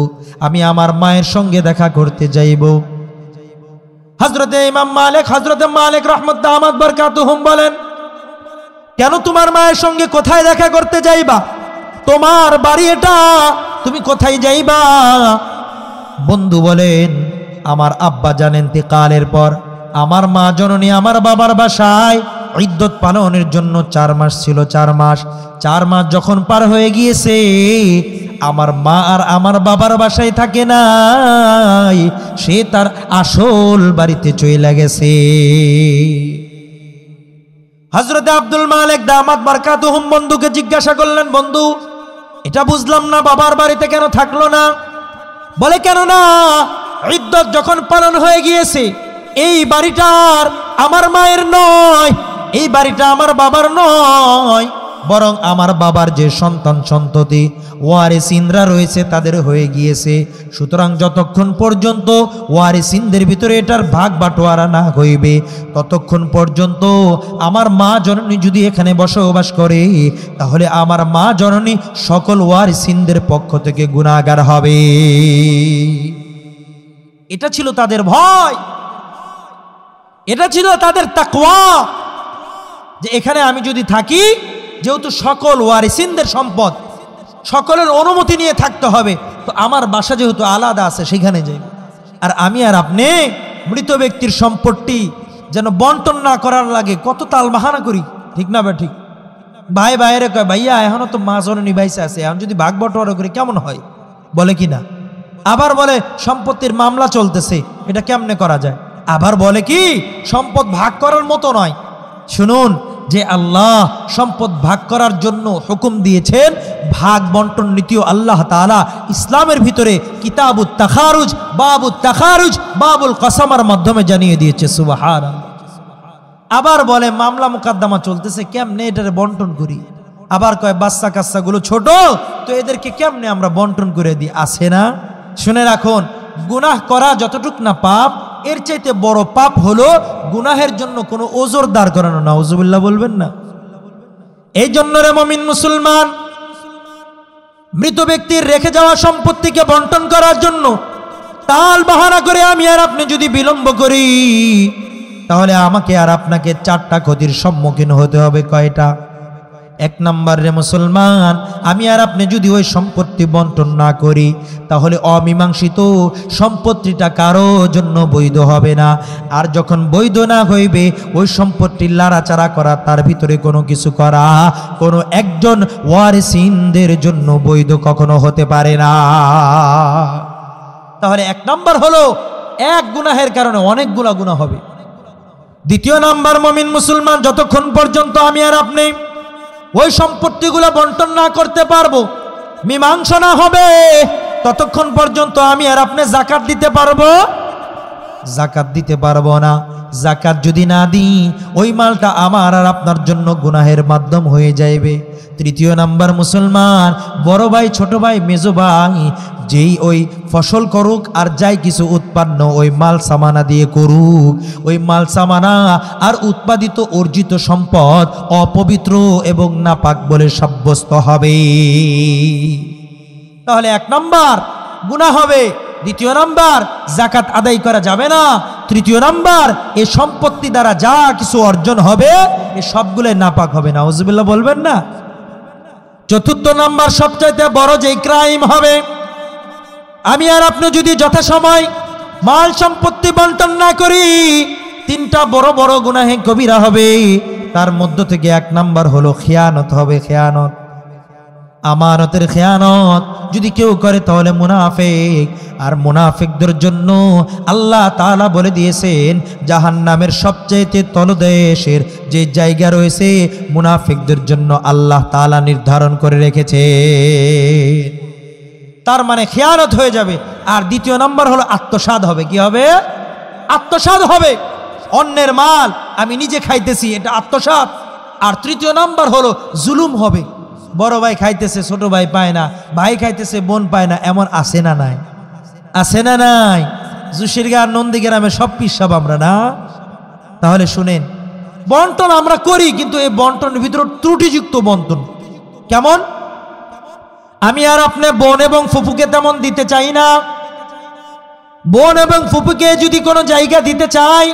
আমি আমার মায়ের সঙ্গে দেখা করতে যাইব। হযরতে ইমাম মালিক, হযরতে মালিক রাহমাতুল্লাহ দামাত বারকাতুহুম বলেন, কেন তোমার মায়ের সঙ্গে কোথায় দেখা করতে যাইবা? তোমার বাড়ি এটা, তুমি কোথায় যাইবা? বন্ধু বলেন, আমার আব্বা জান ইন্তেকালের পর আমার মা জননী আমার বাবার বাসায় ইদ্দত পালনের জন্য 4 মাস ছিল। 4 মাস যখন পার হয়ে গিয়েছে, আমার মা আর আমার বাবার বাসায় থাকে নাই, সে তার আসল বাড়িতে চলে গেছে। হযরতে আব্দুল মালিক দামাত বারকাতুহুম বন্ধুকে জিজ্ঞাসা করলেন, বন্ধু এটা বুঝলাম না, বাবার বাড়িতে কেন থাকলো না? বলে, কেন না, ইদ্দত যখন পালন হয়ে গিয়েছে, এই বাড়িটার আমার মায়ের নয়, এই বাড়িটা আমার বাবার নয়, বরং আমার বাবার যে সন্তান সন্ততি ওয়ারিসিনরা রয়েছে তাদের হয়ে গিয়েছে। সুতরাং যতক্ষণ পর্যন্ত ওয়ারিসিনদের ভিতরে এটার ভাগ বাটোয়ারা না হইবে, ততক্ষণ পর্যন্ত আমার মা জননী যদি এখানে বসবাস করে, তাহলে আমার মা জননী সকল ওয়ারিসিনদের পক্ষ থেকে গুনাহগার হবে। এটা ছিল তাদের ভয়, এটা ছিল তাদের তাকওয়া, যে এখানে আমি যদি থাকি, যেহেতু সকল ওয়ারিসিনদের সম্পদ, সকলের অনুমতি নিয়ে থাকতে হবে, তো আমার বাসা যেহেতু আলাদা আছে সেখানে যাই। আর আমি আর আপনি মৃত ব্যক্তির সম্পত্তি যেন বন্টন না করার লাগে কত তাল বাহানা করি, ঠিক না? বা ঠিক ভাই ভাইয়েরে কয়, ভাইয়া এখনো তো মা জননী বাইসে আছে, এখন যদি ভাগ বটোয়ারা করি কেমন হয়, বলে কি না? আবার বলে সম্পত্তির মামলা চলতেছে, এটা কেমনে করা যায়? আবার বলে কি সম্পদ ভাগ করার মতো নয়। শুনুন, যে আল্লাহ সম্পদ ভাগ করার জন্য হুকুম দিয়েছেন, ভাগ বন্টন নীতিও আল্লাহ তাআলা ইসলামের ভিতরে কিতাবুত তাখারুজ, বাবুত তাখারুজ, বাবুল কসমার মাধ্যমে জানিয়ে দিয়েছে। সুবহানাল্লাহ। আবার বলে মামলা মুকদ্দমা চলতেছে, কেমনে এটারে বন্টন করি? আবার কয় বাচ্চা কাচ্চাগুলো ছোট, তো এদেরকে কেমনে আমরা বন্টন করে দিই? আছে না? শুনে রাখুন, গুনাহ করা যতটুক না পাপ, এর চাইতে বড় পাপ হলো গুনাহের জন্য কোনো ওজর দাঁড় করানো। নাউজুবিল্লাহ বলবেন না? এই জন্য রে মুমিন মুসলমান, মৃত ব্যক্তির রেখে যাওয়া সম্পত্তিকে বন্টন করার জন্য তাল বাহানা করে আমি আর আপনি যদি বিলম্ব করি, তাহলে আমাকে আর আপনাকে 4টা ক্ষতির সম্মুখীন হতে হবে। কয়টা? এক নাম্বার রে মুসলমান, আমি আর আপনি যদি ওই সম্পত্তি বন্টন না করি তাহলে অমীমাংসিত সম্পত্তিটা কারো জন্য বৈধ হবে না। আর যখন বৈধ না হইবে ওই সম্পত্তির লাড়াচাড়া করা, তার ভিতরে কোনো কিছু করা কোনো একজন ওয়ারিসিনদের জন্য বৈধ কখনো হতে পারে না। তাহলে এক নাম্বার হলো এক গুনাহের কারণে অনেকগুলা গুনাহ হবে। দ্বিতীয় নাম্বার, মুমিন মুসলমান যতক্ষণ পর্যন্ত আমি আর আপনি ওই সম্পত্তিগুলো বন্টন না করতে পারবো, মীমাংসা না হবে, ততক্ষণ পর্যন্ত আমি আর আপনি যাকাত দিতে পারবো? যাকাত দিতে পারবো না। যাকাত যদি না দিই ওই মালটা আমার আর আপনার জন্য গুনাহের মাধ্যম হয়ে যাইবে। তৃতীয় নাম্বার মুসলমান, বড় ভাই ছোট ভাই মেজো ভাই যেই ওই ফসল করুক আর যাই কিছু উৎপন্ন ওই মাল সামানা দিয়ে করুক, ওই মাল সামানা আর উৎপাদিত অর্জিত সম্পদ অপবিত্র এবং নাপাক বলে সাব্যস্ত হবে। তাহলে এক নাম্বার গুনাহ হবে, দ্বিতীয় নাম্বার যাকাত আদায় করা যাবে না, তৃতীয় নাম্বার এই সম্পত্তি দ্বারা যা কিছু অর্জন হবে এই সবগুলো নাপাক হবে। নাউজুবিল্লাহ বলবেন না? চতুর্থ নাম্বার সবচাইতে বড় যে ক্রাইম হবে, আমি আর আপনি যদি যথাসময় মাল সম্পত্তি বন্টন না করি, তিনটা বড় বড় গুনাহে কবিরা হবে। তার মধ্য থেকে এক নাম্বার হলো খেয়ানত হবে। খেয়ানত, আমানতের খেয়ানত যদি কেউ করে তাহলে মুনাফিক। আর মুনাফিকদের জন্য আল্লাহ তাআলা বলে দিয়েছেন জাহান্নামের সবচেয়ে তলদেশের যে জায়গা রয়েছে মুনাফিকদের জন্য আল্লাহ তাআলা নির্ধারণ করে রেখেছে। তার মানে খেয়ানত হয়ে যাবে। আর দ্বিতীয় নাম্বার হলো আত্মসাৎ হবে। কি হবে? আত্মসাৎ হবে। অন্যের মাল আমি নিজে খাইতেছি, এটা আত্মসাৎ। আর তৃতীয় নাম্বার হলো জুলুম হবে। বড় ভাই খাইতেছে ছোট ভাই পায় না, ভাই খাইতেছে বোন পায় না, এমন আছে না নাই? আছে না নাই? জুশিরগা নন্দীগ্রামে সব পিসাব আমরা না। তাহলে শুনেন, বন্টন আমরা করি কিন্তু এই বন্টনের ভিতরে ত্রুটিযুক্ত বন্টন। কেমন? আমি আর আপনি বোন এবং ফুফুকে তেমন দিতে চাই না। বোন এবং ফুফুকে যদি কোনো জায়গা দিতে চাই,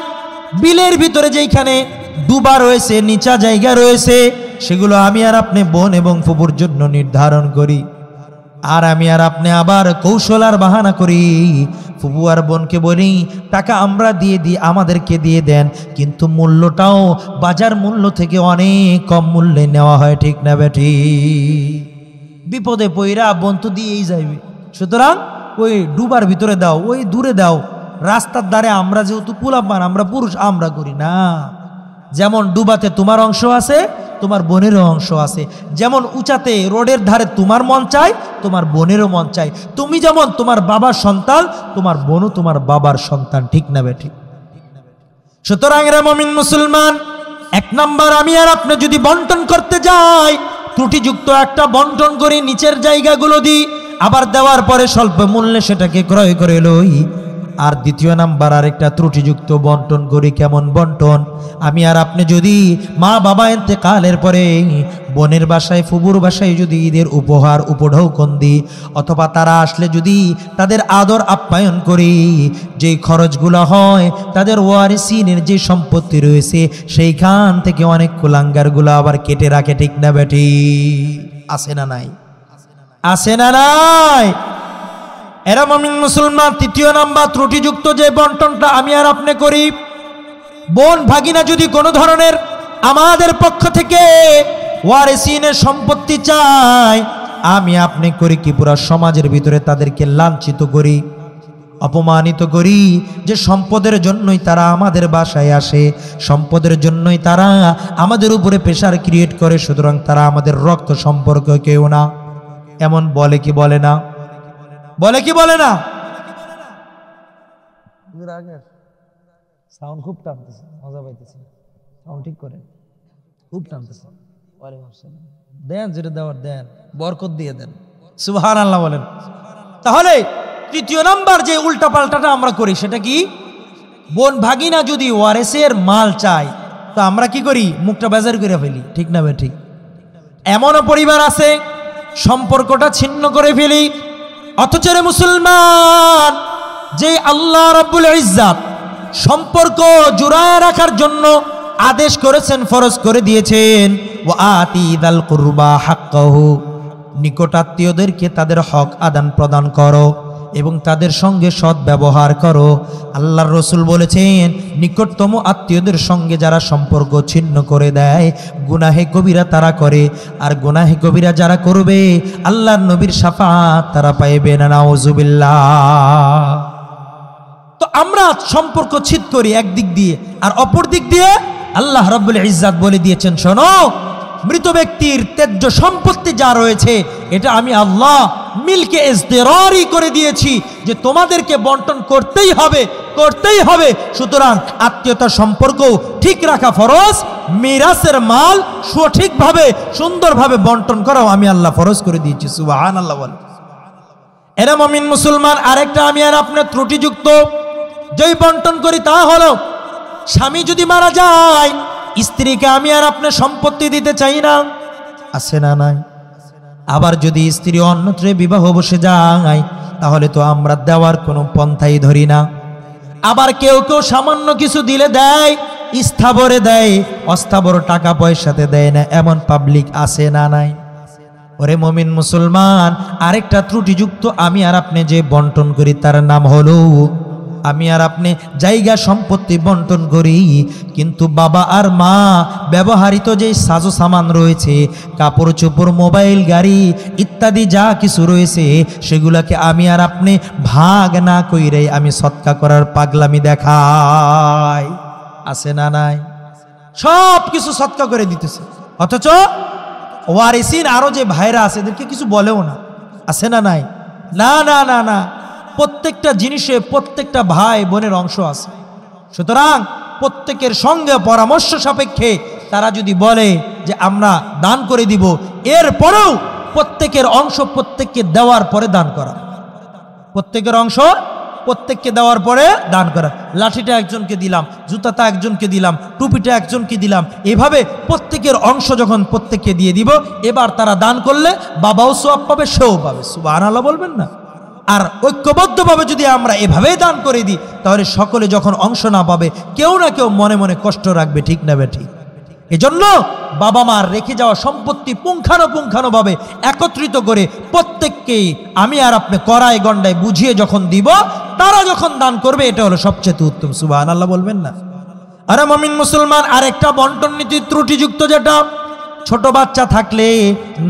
বিলের ভিতরে যেখানে ডুবা রয়েছে, নিচা জায়গা রয়েছে, সেগুলো আমি আর আপনি বোন এবং ফুফুর জন্য নির্ধারণ করি। আর আমি আর আপনি আবার কৌশল আর বাহানা করি, ফুফু আর বোনকে বলি টাকা আমরা দিয়ে দিই, আমাদেরকে দিয়ে দেন, কিন্তু মূল্যটাও বাজার মূল্য থেকে অনেক কম মূল্যে নেওয়া হয়। ঠিক না বেটি? বিপদে পইরা বোন তো দিয়েই যাইবে, সুতরাং ওই ডুবার ভিতরে দাও, ওই দূরে দাও। রাস্তার ধারে আমরা যেহেতু পোলাপান, আমরা পুরুষ, আমরা করি না। যেমন ডুবাতে তোমার অংশ আছে, তোমার বোনেরও অংশ আছে। যেমন উঁচাতে রোডের ধারে তোমার মন চায়, তোমার বোনেরও মন চায়। তুমি যেমন তোমার বাবার সন্তান, তোমার বোনও তোমার বাবার সন্তান। ঠিক না বেঠিক? সুতরাং রে মুমিন মুসলমান, এক নাম্বার আমি আর আপনি যদি বন্টন করতে যাই, ত্রুটিযুক্ত একটা বন্টন করি, নিচের জায়গাগুলো দিই, আবার দেওয়ার পরে স্বল্প মূল্যে সেটাকে ক্রয় করে লই। আর দ্বিতীয় নাম্বার আরেকটা ত্রুটিযুক্ত বন্টন করি। কেমন বন্টন? আমি আর আপনি যদি মা বাবা ইন্তেকালের পরে বোনের বাসায় ফুবুর বাসায় যদি ঈদের উপহার উপঢৌকন দিই, অথবা তারা আসলে যদি তাদের আদর আপ্যায়ন করি, যেই খরচগুলো হয় তাদের ওয়ারিসিনের যে সম্পত্তি রয়েছে সেইখান থেকে অনেক কুলাঙ্গারগুলো আবার কেটে রাখে। ঠিক না বেটি? আছে না নাই? আছে না নাই? এরা মুমিন মুসলমান, তৃতীয় নাম্বার ত্রুটিযুক্ত যে বন্টনটা আমি আর আপনি করি, বোন ভাগিনা যদি কোনো ধরনের আমাদের পক্ষ থেকে ওয়ারিসিনের সম্পত্তি চায়, আমি আপনি করি কি পুরা সমাজের ভিতরে তাদেরকে লাঞ্ছিত করি, অপমানিত করি, যে সম্পদের জন্যই তারা আমাদের বাসায় আসে, সম্পদের জন্যই তারা আমাদের উপরে প্রেশার ক্রিয়েট করে, সুতরাং তারা আমাদের রক্ত সম্পর্ক কেউ না। এমন বলে কি বলে না? বলে কি বলে না? সাউন্ড খুব টানতেছে, মজা পাইতেছে। সাউন্ড ঠিক করে, খুব টানতেছে। দেন যেটা দেওয়ার দেন, বরকত দিয়ে দেন। সুবহানাল্লাহ বলেন। তাহলে তৃতীয় নাম্বার যে উল্টা পাল্টাটা আমরা করি সেটা কি? বোন ভাগিনা যদি ওয়ারেসের মাল চায় তো আমরা কি করি? মুখটা বাজার করে ফেলি। ঠিক না ঠিক? এমনও পরিবার আছে সম্পর্কটা ছিন্ন করে ফেলি। অথচ রে মুসলমান, যে আল্লাহ রাব্বুল ইজ্জাত সম্পর্ক জোড়ায় রাখার জন্য আদেশ করেছেন, ফরজ করে দিয়েছেন, ওয়া আতিদাল কুরবা হাক্কাহু, নিকট আত্মীয়দেরকে তাদের হক আদান প্রদান করো এবং তাদের সঙ্গে সৎ ব্যবহার করো। আল্লাহর রসুল বলেছেন, নিকটতম আত্মীয়দের সঙ্গে যারা সম্পর্ক ছিন্ন করে দেয় গুনাহে কবিরা তারা করে, আর গুনাহে কবিরা যারা করবে আল্লাহর নবীর শাফাআত তারা পাইবে না, নাউজুবিল্লাহ। তো আমরা সম্পর্ক ছিদ করি একদিক দিয়ে, আর অপর দিক দিয়ে আল্লাহ রাব্বুল ইজ্জাত বলে দিয়েছেন, শোনো, মৃত ব্যক্তির ত্যায্য সম্পত্তি যা রয়েছে এটা আমি আল্লাহ মিলকে ইজতিরারি করে দিয়েছি যে তোমাদেরকে বন্টন করতেই হবে, করতেই হবে। সুতরাং আত্মীয়তার সম্পর্ক ঠিক রাখা ফরজ, মিরাসের মাল সঠিকভাবে সুন্দরভাবে বন্টন করাও আমি আল্লাহ ফরজ করে দিয়েছি। সুবহানাল্লাহ। বলে এরা মুমিন মুসলমান, আরেকটা আমি আর আপনার ত্রুটিযুক্ত যেই বন্টন করি তা হলো, স্বামী যদি মারা যায় স্ত্রীকে আমি আর আপনার সম্পত্তি দিতে চাই না, আছে না নাই? আবার যদি স্ত্রী অন্যত্রে বিবাহ বসে যায় তাহলে তো আমরা দেওয়ার কোনো পন্থাই ধরি না। আবার কেউ কেউ সামান্য কিছু দিলে দেয়, স্থাবরে দেয়, অস্থাবর টাকা পয়সাতে দেয় না, এমন পাবলিক আছে না নাই? ওরে মুমিন মুসলমান, আরেকটা ত্রুটিযুক্ত আমি আর আপনি যে বন্টন করি তার নাম হলো, আমি আর আপনি জায়গা সম্পত্তি বন্টন করি, কিন্তু বাবা আর মা ব্যবহৃত যে সাজো সামান রয়েছে, কাপড় চোপড়, মোবাইল, গাড়ি ইত্যাদি যা কিছু রয়েছে সেগুলাকে আমি আর আপনি ভাগ না কইরে আমি সৎকা করার পাগলামি দেখাই, আছে না নাই? সব কিছু সৎকা করে দিতেছে, অথচ ওয়ারিসিন আরো যে ভাইরা আছে এদেরকে কিছু বলেও না, আছে না নাই? না না না না, প্রত্যেকটা জিনিসে প্রত্যেকটা ভাই বোনের অংশ আছে। সুতরাং প্রত্যেকের সঙ্গে পরামর্শ সাপেক্ষে তারা যদি বলে যে আমরা দান করে দিব, এরপরেও প্রত্যেকের অংশ প্রত্যেককে দেওয়ার পরে দান করা, প্রত্যেকের অংশ প্রত্যেককে দেওয়ার পরে দান করা। লাঠিটা একজনকে দিলাম, জুতাটা একজনকে দিলাম, টুপিটা একজনকে দিলাম, এভাবে প্রত্যেকের অংশ যখন প্রত্যেককে দিয়ে দিব, এবার তারা দান করলে বাবাও সওয়াব পাবে, সেও পাবে। সুবহানাল্লাহ বলবেন না? আর ঐক্যবদ্ধভাবে যদি আমরা এভাবেই দান করে দিই তাহলে সকলে যখন অংশ না পাবে কেউ না কেউ মনে মনে কষ্ট রাখবে, ঠিক না বেঠিক? এজন্য বাবা মার রেখে যাওয়া সম্পত্তি পুঙ্খানুপুঙ্খানুভাবে একত্রিত করে প্রত্যেককেই আমি আর আপনি কড়াই গন্ডায় বুঝিয়ে যখন দিব, তারা যখন দান করবে, এটা হলো সবচেয়ে উত্তম। সুবহানাল্লাহ বলবেন না? আরে মুমিন মুসলমান, আরেকটা বন্টন নীতি ত্রুটিযুক্ত, যেটা ছোট বাচ্চা থাকলে,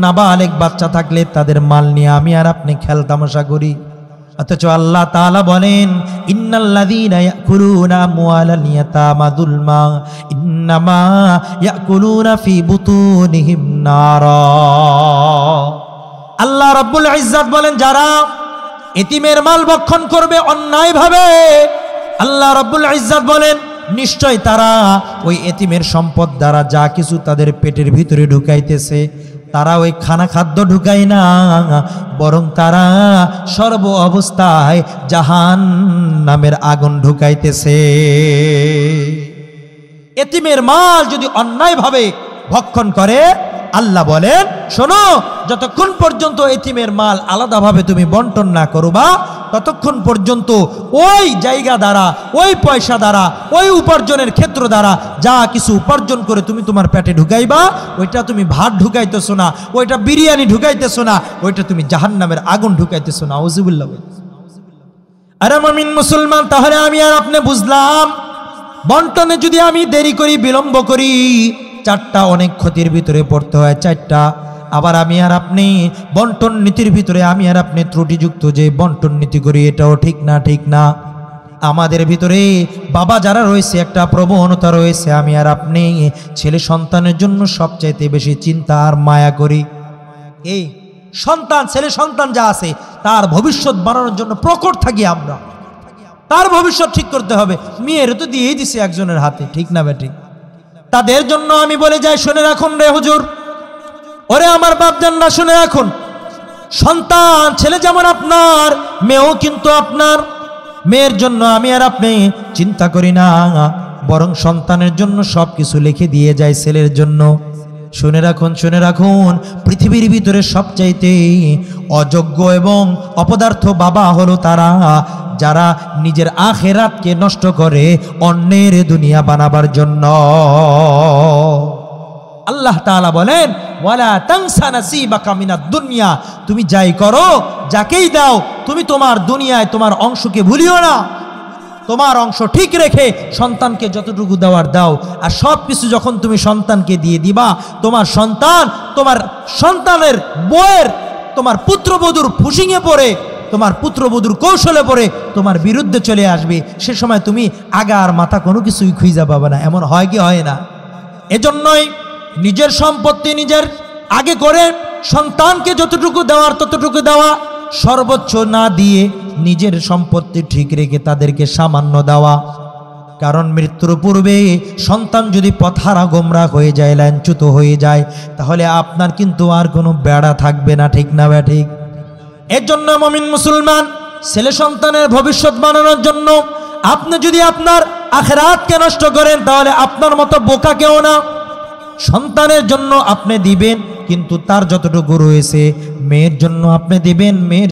নাবালেগ বাচ্চা থাকলে তাদের মাল নিয়ে আমি আর আপনি খেল তামাশা করি, অথচ আল্লাহ তাআলা বলেন, ইন্নাল্লাযীনা ইয়াকুলুনা আমওয়ালাল ইয়াতামা যুলমা ইন্নামা ইয়াকুলুনা ফি বুতুনিহিম নারা। আল্লাহ রাব্বুল ইজ্জাত বলেন, যারা এতিমের মাল ভক্ষণ করবে অন্যায়ভাবে, আল্লাহ রাব্বুল ইজ্জাত বলেন নিশ্চয় তারা ওই এতিমের সম্পদ দ্বারা যা কিছু তাদের পেটের ভিতরে ঢুকাইতেছে, তারা ওই খাদ্য ঢুকায় না, বরং তারা সর্ব অবস্থায় জাহান্নামের আগুন ঢুকাইতেছে। এতিমের মাল যদি অন্যায়ভাবে ভক্ষণ করে, আল্লাহ বলেন, শোনো, যতক্ষণ পর্যন্ত এতিমের মাল আলাদাভাবে তুমি বন্টন না করবা, ততক্ষণ পর্যন্ত ওই জায়গা দ্বারা, ওই পয়সা দ্বারা, ওই উপার্জনের ক্ষেত্র দ্বারা যা কিছু উপার্জন করে তুমি তোমার পেটে ঢুকাইবা, ওইটা তুমি ভাত ঢুকাইতেছো না, ওইটা বিরিয়ানি ঢুকাইতেছো না, ওইটা তুমি জাহান্নামের আগুন ঢুকাইতেছো না। আউযুবিল্লাহ। আরে মুমিন মুসলমান, তাহলে আমি আর আপনি বুঝলাম, বন্টনে যদি আমি দেরি করি, বিলম্ব করি, চারটা অনেক ক্ষতির ভিতরে পড়তে হয়, চারটা। আবার আমি আর আপনি বন্টন নীতির ভিতরে আমি আর আপনি ত্রুটিযুক্ত যে বন্টন নীতি করি, এটাও ঠিক না, ঠিক না। আমাদের ভিতরে বাবা যারা রয়েছে একটা প্রবণতা রয়েছে, আমি আর আপনি ছেলে সন্তানের জন্য সবচাইতে বেশি চিন্তা আর মায়া করি। এই সন্তান, ছেলে সন্তান যা আছে তার ভবিষ্যৎ বানানোর জন্য প্রকট থাকি আমরা, তার ভবিষ্যৎ ঠিক করতে হবে। মেয়ের তো দিয়েই দিছে একজনের হাতে, ঠিক না বেঠিক? তাদের জন্য আমি বলে যাই, শুনে রাখুন রে হুজুর, ওরে আমার বাপজানরা শুনে রাখুন, সন্তান ছেলে যেমন আপনার, মেয়েও কিন্তু আপনার। মেয়ের জন্য আমি আর আপনি চিন্তা করি না, বরং সন্তানের জন্য সব কিছু লিখে দিয়ে যায় ছেলের জন্য। শুনে রাখুন, শুনে রাখুন, পৃথিবীর ভিতরে সবচাইতে অযোগ্য এবং অপদার্থ বাবা হলো তারা যারা নিজের আখিরাতকে নষ্ট করে অন্যের দুনিয়া বানাবার জন্য। আল্লাহ তাআলা বলেন ওয়ালা তানসা নাসিবাকা মিনাদ দুনিয়া, তুমি যাই করো যাকেই দাও তুমি তোমার দুনিয়ায় তোমার অংশকে ভুলিও না। তোমার অংশ ঠিক রেখে সন্তানকে যতটুকু দেওয়ার দাও। আর সব কিছু যখন তুমি সন্তানকে দিয়ে দিবা, তোমার সন্তান তোমার সন্তানের বউয়ের তোমার পুত্রবধূর ফুসিংয়ে পড়ে, তোমার পুত্রবধূর কৌশলে পড়ে তোমার বিরুদ্ধে চলে আসবে। সে সময় তুমি আগা আর মাথা কোনো কিছুই খুঁজে পাবে না। এমন হয় কি হয় না? এজন্যই নিজের সম্পত্তি নিজের আগে করে সন্তানকে যতটুকু দেওয়ার ততটুকু দেওয়া, সর্বোচ্চ না দিয়ে নিজের সম্পত্তি ঠিক রেখে তাদেরকে সামান্য দেওয়া। কারণ মৃত্যুর পূর্বে সন্তান যদি পথহারা গোমরা হয়ে যায়, লাঞ্ছিত হয়ে যায়, তাহলে আপনার কিন্তু আর কোনো বেড়া থাকবে না, ঠিক না ঠিক? এর জন্য মুমিন মুসলমান ছেলে সন্তানের ভবিষ্যৎ বানানোর জন্য আপনি যদি আপনার আখিরাতকে নষ্ট করেন, তাহলে আপনার মতো বোকা কেউ না। সন্তানের জন্য আপনি দিবেন, কিন্তু তার যতটুকু রয়েছে মেয়ের জন্য আপনি দিবেন, মেয়ের